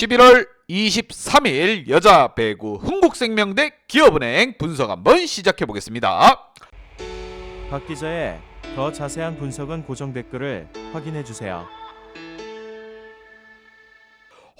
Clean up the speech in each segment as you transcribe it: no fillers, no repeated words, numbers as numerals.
11월 23일 여자 배구 흥국생명 대 기업은행 분석 한번 시작해 보겠습니다. 박 기자의 더 자세한 분석은 고정 댓글을 확인해 주세요.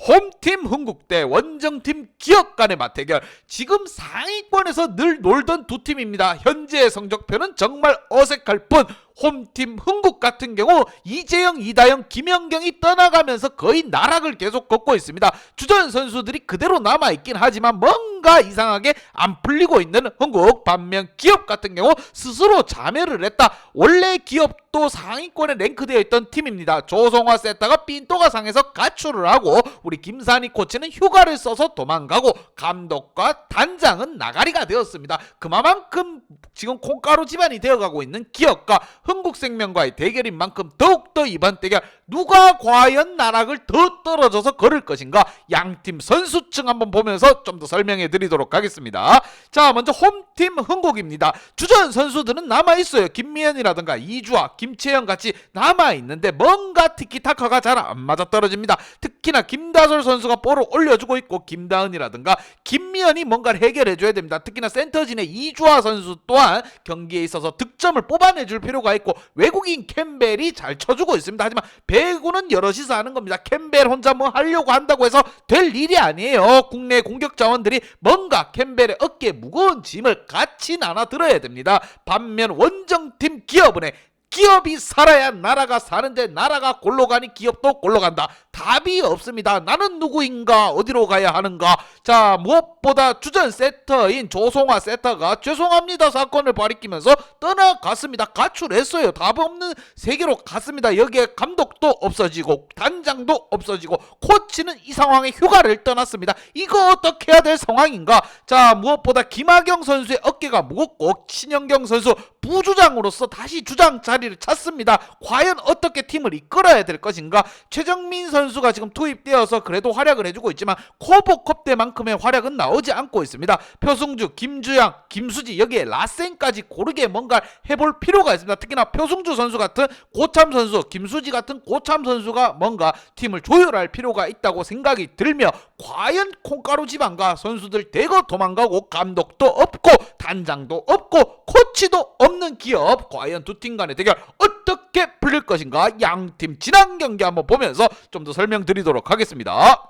홈팀 흥국 대 원정팀 기업 간의 맞대결. 지금 상위권에서 늘 놀던 두 팀입니다. 현재의 성적표는 정말 어색할 뿐 홈팀 흥국 같은 경우 이재영, 이다영, 김연경이 떠나가면서 거의 나락을 계속 걷고 있습니다. 주전 선수들이 그대로 남아있긴 하지만 뭔가 이상하게 안 풀리고 있는 흥국. 반면 기업 같은 경우 스스로 자멸을 했다. 원래 기업도 상위권에 랭크되어 있던 팀입니다. 조성화 세터가 삔또가 상해서 가출을 하고 우리 김산희 코치는 휴가를 써서 도망가고 감독과 단장은 나가리가 되었습니다. 그만큼 지금 콩가루 집안이 되어가고 있는 기업과 흥국생명과의 대결인 만큼 더욱더 이번 대결 누가 과연 나락을 더 떨어져서 걸을 것인가, 양팀 선수층 한번 보면서 좀 더 설명해 드리도록 하겠습니다. 자, 먼저 홈팀 흥국입니다. 주전 선수들은 남아있어요. 김미연이라든가 이주아, 김채영 같이 남아있는데 뭔가 티키타카가 잘 안 맞아떨어집니다. 특히나 김다솔 선수가 볼을 올려주고 있고 김다은이라든가 김미연이 뭔가를 해결해줘야 됩니다. 특히나 센터진의 이주아 선수 또한 경기에 있어서 득점을 뽑아내줄 필요가 있고 외국인 캠벨이 잘 쳐주고 있습니다. 하지만 배구는 여럿이서 하는 겁니다. 캠벨 혼자 뭐 하려고 한다고 해서 될 일이 아니에요. 국내 공격 자원들이 뭔가 캠벨의 어깨에 무거운 짐을 같이 나눠 들어야 됩니다. 반면 원정팀 기업은행, 기업이 살아야 나라가 사는데 나라가 골로 가니 기업도 골로 간다. 답이 없습니다. 나는 누구인가, 어디로 가야 하는가. 자, 무엇보다 주전 세터인 조성화 세터가 죄송합니다 사건을 벌이키면서 떠나갔습니다. 가출했어요. 답 없는 세계로 갔습니다. 여기에 감독도 없어지고 단장도 없어지고 코치는 이 상황에 휴가를 떠났습니다. 이거 어떻게 해야 될 상황인가. 자, 무엇보다 김하경 선수의 어깨가 무겁고 신영경 선수 부주장으로서 다시 주장 자리를 찾습니다. 과연 어떻게 팀을 이끌어야 될 것인가. 최정민 선수가 지금 투입되어서 그래도 활약을 해주고 있지만 코보컵 때만큼의 활약은 나오지 않고 있습니다. 표승주, 김주영, 김수지, 여기에 라센까지 고르게 뭔가 해볼 필요가 있습니다. 특히나 표승주 선수 같은 고참 선수, 김수지 같은 고참 선수가 뭔가 팀을 조율할 필요가 있다고 생각이 들며, 과연 콩가루 지방과 선수들 대거 도망가고 감독도 없고 단장도 없고 코치도 없는 기업, 과연 두 팀 간의 대결 어떻게 풀릴 것인가. 양팀 지난 경기 한번 보면서 좀 더 설명드리도록 하겠습니다.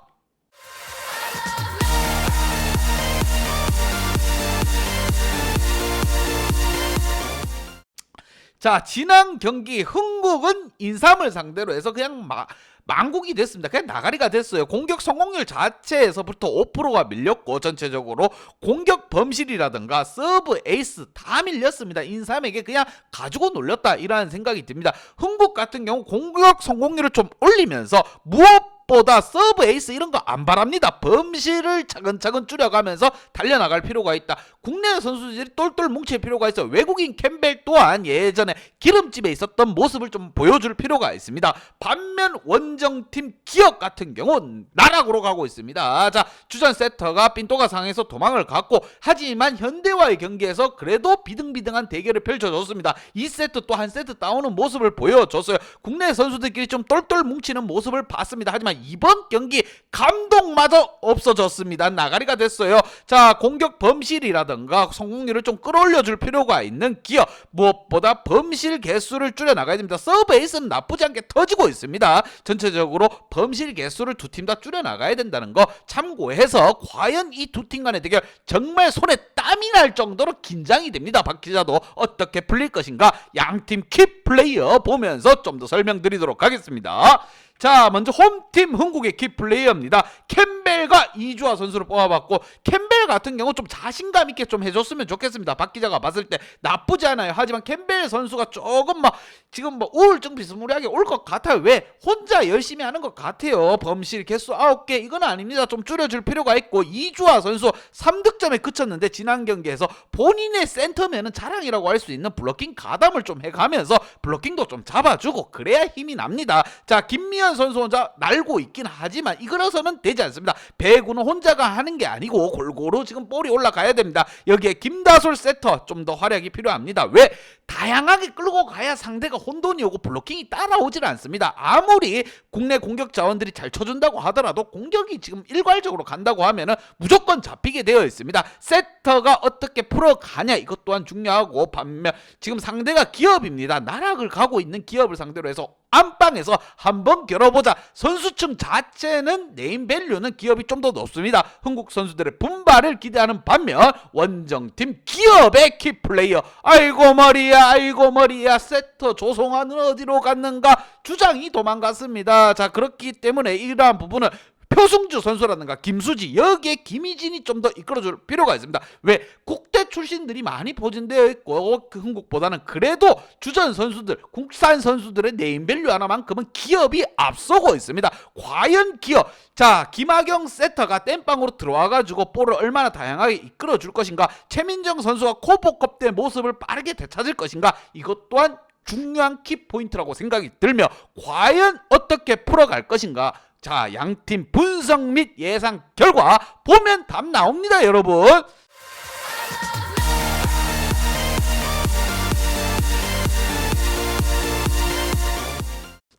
자, 지난 경기 흥국은 인삼을 상대로 해서 그냥 망국이 됐습니다. 그냥 나가리가 됐어요. 공격 성공률 자체에서부터 5%가 밀렸고 전체적으로 공격 범실이라든가 서브 에이스 다 밀렸습니다. 인삼에게 그냥 가지고 놀렸다, 이라는 생각이 듭니다. 흥국 같은 경우 공격 성공률을 좀 올리면서 무엇보다 서브 에이스 이런 거 안 바랍니다. 범실을 차근차근 줄여가면서 달려나갈 필요가 있다. 국내 선수들이 똘똘 뭉칠 필요가 있어. 외국인 캠벨 또한 예전에 기름집에 있었던 모습을 좀 보여줄 필요가 있습니다. 반면 원정팀 기업 같은 경우는 나락으로 가고 있습니다. 자, 주전 세터가 삔또가 상해서 도망을 갔고, 하지만 현대와의 경기에서 그래도 비등비등한 대결을 펼쳐줬습니다. 2세트 또 한 세트 따오는 모습을 보여줬어요. 국내 선수들끼리 좀 똘똘 뭉치는 모습을 봤습니다. 하지만 이번 경기 감독마저 없어졌습니다. 나가리가 됐어요. 자, 공격 범실이라든가 성공률을 좀 끌어올려줄 필요가 있는 기업, 무엇보다 범실 개수를 줄여나가야 됩니다. 서브 에이스는 나쁘지 않게 터지고 있습니다. 전체적으로 범실 개수를 두 팀 다 줄여나가야 된다는 거 참고해서 과연 이 두 팀 간의 대결 정말 손에 땀이 날 정도로 긴장이 됩니다. 박 기자도 어떻게 풀릴 것인가, 양팀 키플레이어 보면서 좀 더 설명드리도록 하겠습니다. 자, 먼저 홈팀 흥국의 키플레이어입니다. 캠벨과 이주아 선수를 뽑아봤고, 캠벨 같은 경우 좀 자신감 있게 좀 해줬으면 좋겠습니다. 박 기자가 봤을 때 나쁘지 않아요. 하지만 캠벨 선수가 조금 지금 우울증 비스무리하게 올 것 같아요. 왜? 혼자 열심히 하는 것 같아요. 범실 개수 9개 이건 아닙니다. 좀 줄여줄 필요가 있고, 이주아 선수 3득점에 그쳤는데 지난 경기에서 본인의 센터면은 자랑이라고 할 수 있는 블로킹 가담을 좀 해가면서 블로킹도 좀 잡아주고 그래야 힘이 납니다. 자, 김미연 선수 혼자 날고 있긴 하지만 이거라서는 되지 않습니다. 배구는 혼자가 하는 게 아니고 골고루 지금 볼이 올라가야 됩니다. 여기에 김다솔 세터 좀 더 활약이 필요합니다. 왜? 다양하게 끌고 가야 상대가 혼돈이 오고 블로킹이 따라오질 않습니다. 아무리 국내 공격 자원들이 잘 쳐준다고 하더라도 공격이 지금 일괄적으로 간다고 하면은 무조건 잡히게 되어 있습니다. 세터가 어떻게 풀어가냐 이것 또한 중요하고, 반면 지금 상대가 기업입니다. 나락을 가고 있는 기업을 상대로 해서 안방에서 한번 겨뤄보자. 선수층 자체는 네임밸류는 기업이 좀 더 높습니다. 한국 선수들의 분발을 기대하는 반면 원정팀 기업의 키플레이어, 아이고 머리야 세터 조성환은 어디로 갔는가 주장이 도망갔습니다. 자, 그렇기 때문에 이러한 부분은 표승주 선수라든가 김수지, 여기에 김희진이 좀 더 이끌어줄 필요가 있습니다. 왜? 국대 출신들이 많이 포진되어 있고 그 한국보다는 그래도 주전 선수들, 국산 선수들의 네임밸류 하나만큼은 기업이 앞서고 있습니다. 과연 기업, 자, 김하경 세터가 땜빵으로 들어와가지고 볼을 얼마나 다양하게 이끌어줄 것인가, 최민정 선수가 코보컵 때 모습을 빠르게 되찾을 것인가, 이것 또한 중요한 키포인트라고 생각이 들며, 과연 어떻게 풀어갈 것인가. 자, 양팀 분석 및 예상 결과 보면 답 나옵니다, 여러분.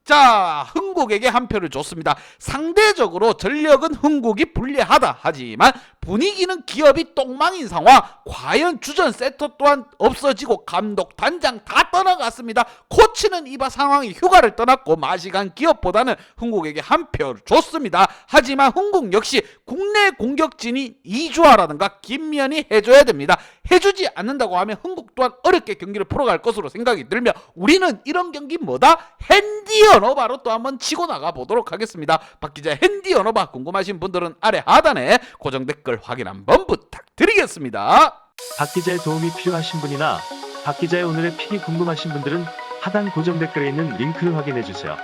자, 흥국에게 한 표를 줬습니다. 상대적으로 전력은 흥국이 불리하다 하지만 분위기는 기업이 똥망인 상황. 과연 주전 세터 또한 없어지고 감독, 단장 다 떠나갔습니다. 코치는 이바 상황이 휴가를 떠났고 마시간 기업보다는 흥국에게 한 표를 줬습니다. 하지만 흥국 역시 국내 공격진이 이주아라든가 김면이 해줘야 됩니다. 해주지 않는다고 하면 흥국 또한 어렵게 경기를 풀어갈 것으로 생각이 들며, 우리는 이런 경기 뭐다? 핸디 언어바로 또 한번 치고 나가 보도록 하겠습니다. 박 기자 핸디 언어바 궁금하신 분들은 아래 하단에 고정 댓글 확인 한번 부탁드리겠습니다. 박 기자의 도움이 필요하신 분이나 박 기자의 오늘의 픽이 궁금하신 분들은 하단 고정 댓글에 있는 링크를 확인해 주세요.